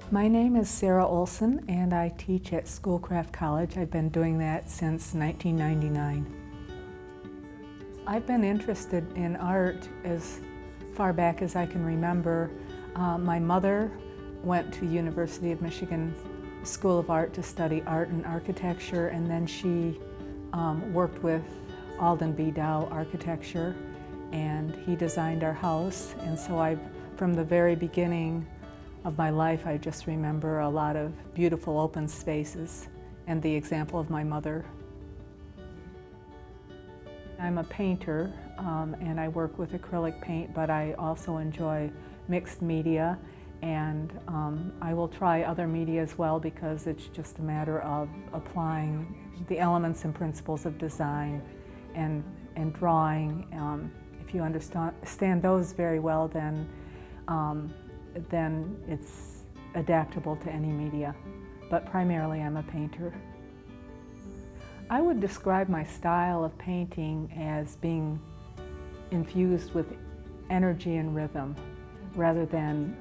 My name is Sarah Olson and I teach at Schoolcraft College. I've been doing that since 1999. I've been interested in art as far back as I can remember. My mother went to University of Michigan School of Art to study art and architecture, and then she worked with Alden B. Dow Architecture, and he designed our house. And so from the very beginning of my life, I just remember a lot of beautiful open spaces and the example of my mother. I'm a painter and I work with acrylic paint, but I also enjoy mixed media, and I will try other media as well because it's just a matter of applying the elements and principles of design and drawing. If you understand those very well, then it's adaptable to any media. But primarily I'm a painter. I would describe my style of painting as being infused with energy and rhythm, rather than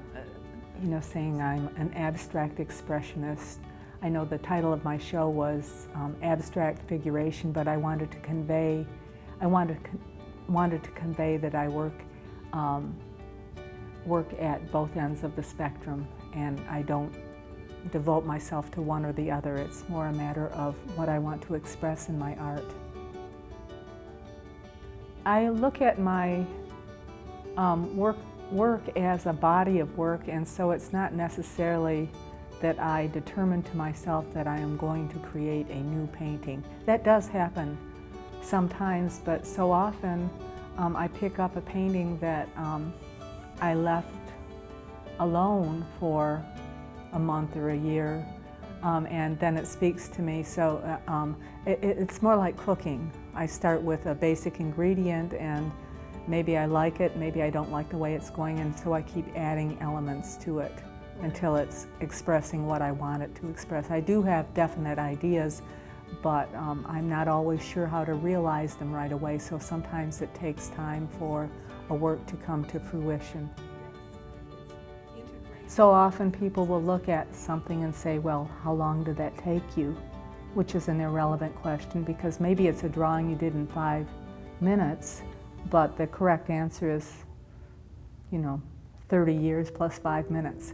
saying I'm an abstract expressionist. I know the title of my show was Abstract Figuration, but I wanted to convey that I work at both ends of the spectrum, and I don't devote myself to one or the other. It's more a matter of what I want to express in my art. I look at my work as a body of work, and so it's not necessarily that I determine to myself that I am going to create a new painting. That does happen sometimes, but so often I pick up a painting that I left alone for a month or a year, and then it speaks to me. So it's more like cooking. I start with a basic ingredient, and maybe I like it, maybe I don't like the way it's going, and so I keep adding elements to it until it's expressing what I want it to express. I do have definite ideas, but I'm not always sure how to realize them right away, so sometimes it takes time for a work to come to fruition. So often people will look at something and say, well, how long did that take you? Which is an irrelevant question, because maybe it's a drawing you did in 5 minutes, but the correct answer is, 30 years plus 5 minutes,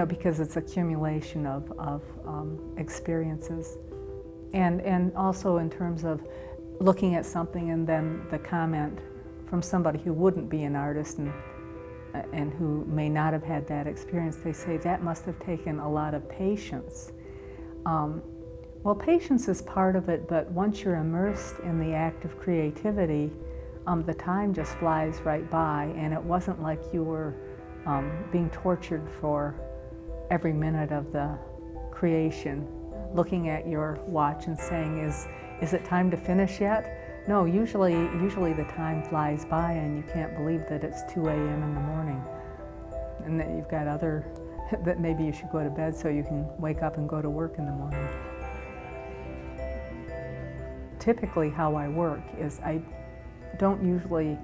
because it's accumulation of experiences. And also in terms of looking at something and then the comment from somebody who wouldn't be an artist and who may not have had that experience, they say that must have taken a lot of patience. Well, patience is part of it, but once you're immersed in the act of creativity, the time just flies right by, and it wasn't like you were being tortured for every minute of the creation, looking at your watch and saying, is it time to finish yet? No, usually the time flies by and you can't believe that it's 2 a.m. in the morning and that you've got that maybe you should go to bed so you can wake up and go to work in the morning. Typically how I work is I don't usually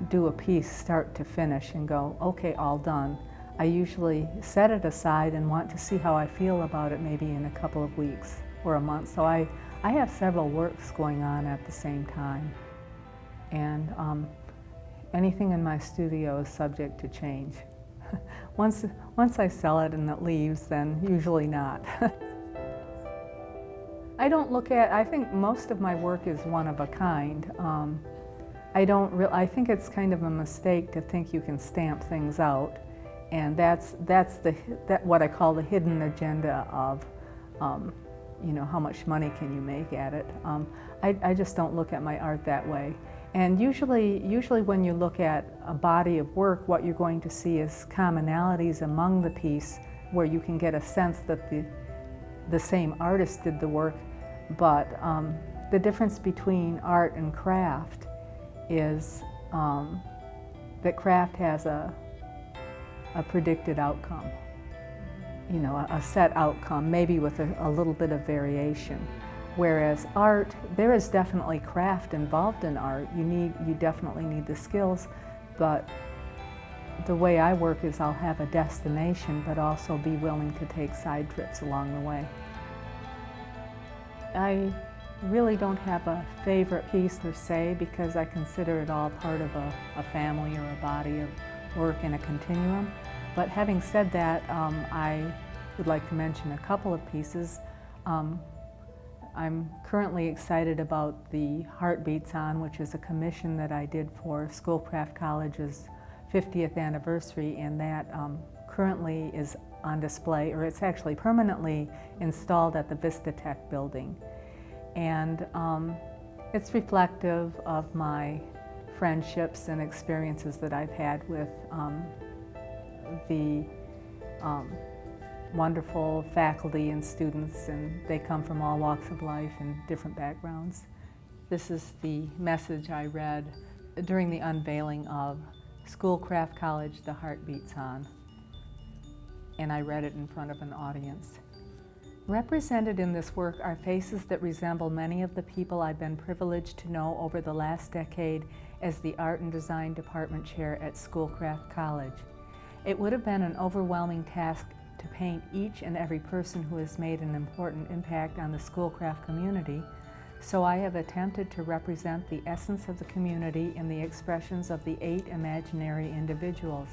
do a piece start to finish and go, okay, all done. I usually set it aside and want to see how I feel about it maybe in a couple of weeks or a month. So I have several works going on at the same time. And anything in my studio is subject to change. Once I sell it and it leaves, then usually not. I think most of my work is one of a kind. I think it's kind of a mistake to think you can stamp things out. And that's what I call the hidden agenda of, how much money can you make at it. I just don't look at my art that way. And usually when you look at a body of work, what you're going to see is commonalities among the piece where you can get a sense that the same artist did the work, but the difference between art and craft is that craft has a predicted outcome, a set outcome, maybe with a little bit of variation. Whereas art, there is definitely craft involved in art. You definitely need the skills, but the way I work is I'll have a destination, but also be willing to take side trips along the way. I really don't have a favorite piece per se, because I consider it all part of a family or a body of work in a continuum. But having said that, I would like to mention a couple of pieces. I'm currently excited about the Heartbeats On, which is a commission that I did for Schoolcraft College's 50th anniversary, and that currently is on display, or it's actually permanently installed at the Vistatech building. And it's reflective of my friendships and experiences that I've had with the wonderful faculty and students, and they come from all walks of life and different backgrounds. This is the message I read during the unveiling of Schoolcraft College, The Heartbeats On, and I read it in front of an audience. Represented in this work are faces that resemble many of the people I've been privileged to know over the last decade as the Art and Design Department Chair at Schoolcraft College. It would have been an overwhelming task to paint each and every person who has made an important impact on the Schoolcraft community, so I have attempted to represent the essence of the community in the expressions of the 8 imaginary individuals.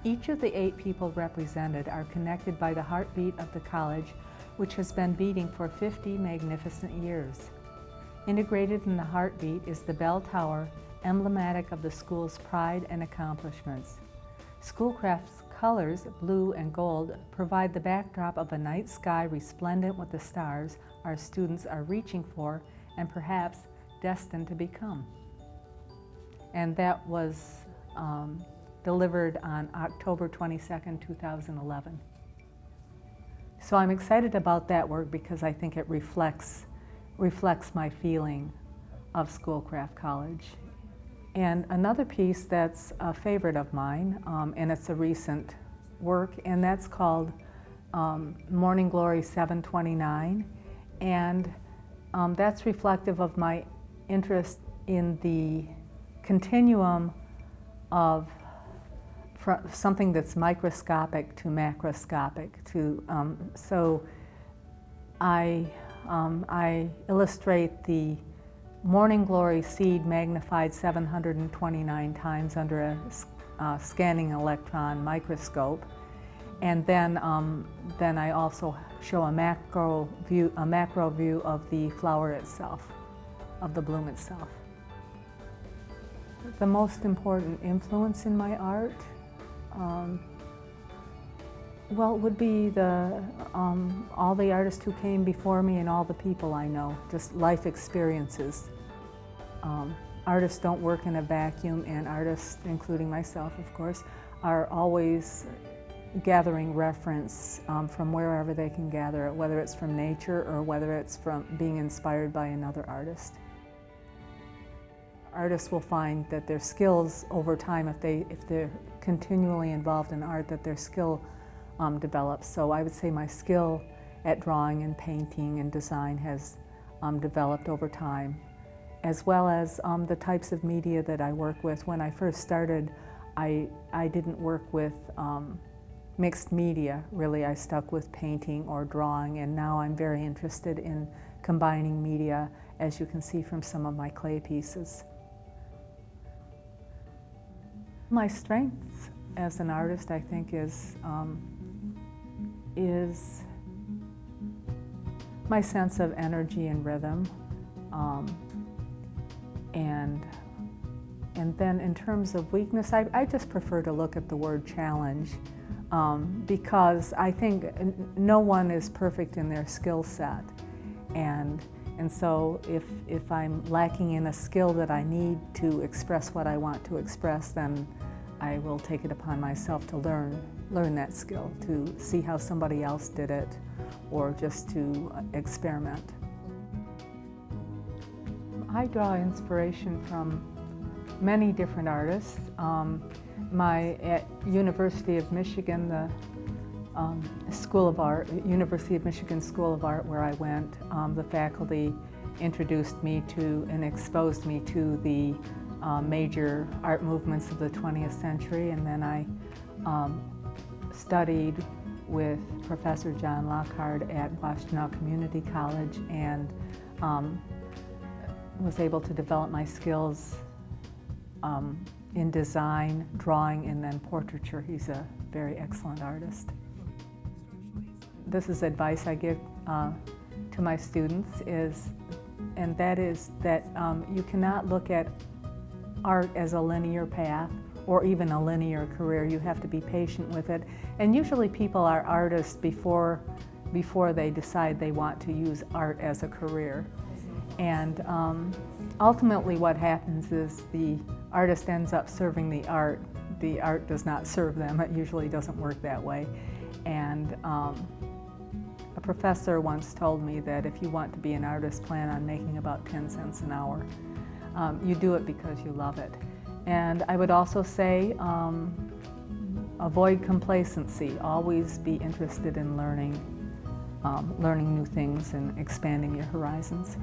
Each of the 8 people represented are connected by the heartbeat of the college, which has been beating for 50 magnificent years. Integrated in the heartbeat is the bell tower, emblematic of the school's pride and accomplishments. Schoolcraft's colors, blue and gold, provide the backdrop of a night sky resplendent with the stars our students are reaching for and perhaps destined to become. And that was delivered on October 22nd, 2011. So I'm excited about that work because I think it reflects my feeling of Schoolcraft College. And another piece that's a favorite of mine, and it's a recent work, and that's called Morning Glory 729. And that's reflective of my interest in the continuum of something that's microscopic to macroscopic. So I illustrate the Morning Glory seed magnified 729 times under a scanning electron microscope, and then I also show a macro view of the flower itself, of the bloom itself. The most important influence in my art, well, it would be all the artists who came before me and all the people I know, just life experiences. Artists don't work in a vacuum, and artists, including myself, of course, are always gathering reference from wherever they can gather it, whether it's from nature or whether it's from being inspired by another artist. Artists will find that their skills over time, if they're continually involved in art, that their skill develops. So I would say my skill at drawing and painting and design has developed over time, as well as the types of media that I work with. When I first started, I didn't work with mixed media, really. I stuck with painting or drawing, and now I'm very interested in combining media, as you can see from some of my clay pieces. My strengths as an artist, I think, is my sense of energy and rhythm, and then in terms of weakness, I just prefer to look at the word challenge, because I think no one is perfect in their skill set, and so if I'm lacking in a skill that I need to express what I want to express, then I will take it upon myself to learn that skill, to see how somebody else did it, or just to experiment. I draw inspiration from many different artists. At University of Michigan, the School of Art, University of Michigan School of Art, where I went, the faculty introduced me to and exposed me to the major art movements of the 20th century, and then I studied with Professor John Lockhart at Washtenaw Community College, and was able to develop my skills in design, drawing, and then portraiture. He's a very excellent artist. This is advice I give to my students, and that is that you cannot look at art as a linear path or even a linear career. You have to be patient with it. And usually people are artists before they decide they want to use art as a career. And ultimately what happens is the artist ends up serving the art. The art does not serve them. It usually doesn't work that way. And a professor once told me that if you want to be an artist, plan on making about 10 cents an hour. You do it because you love it. And I would also say, avoid complacency. Always be interested in learning new things and expanding your horizons.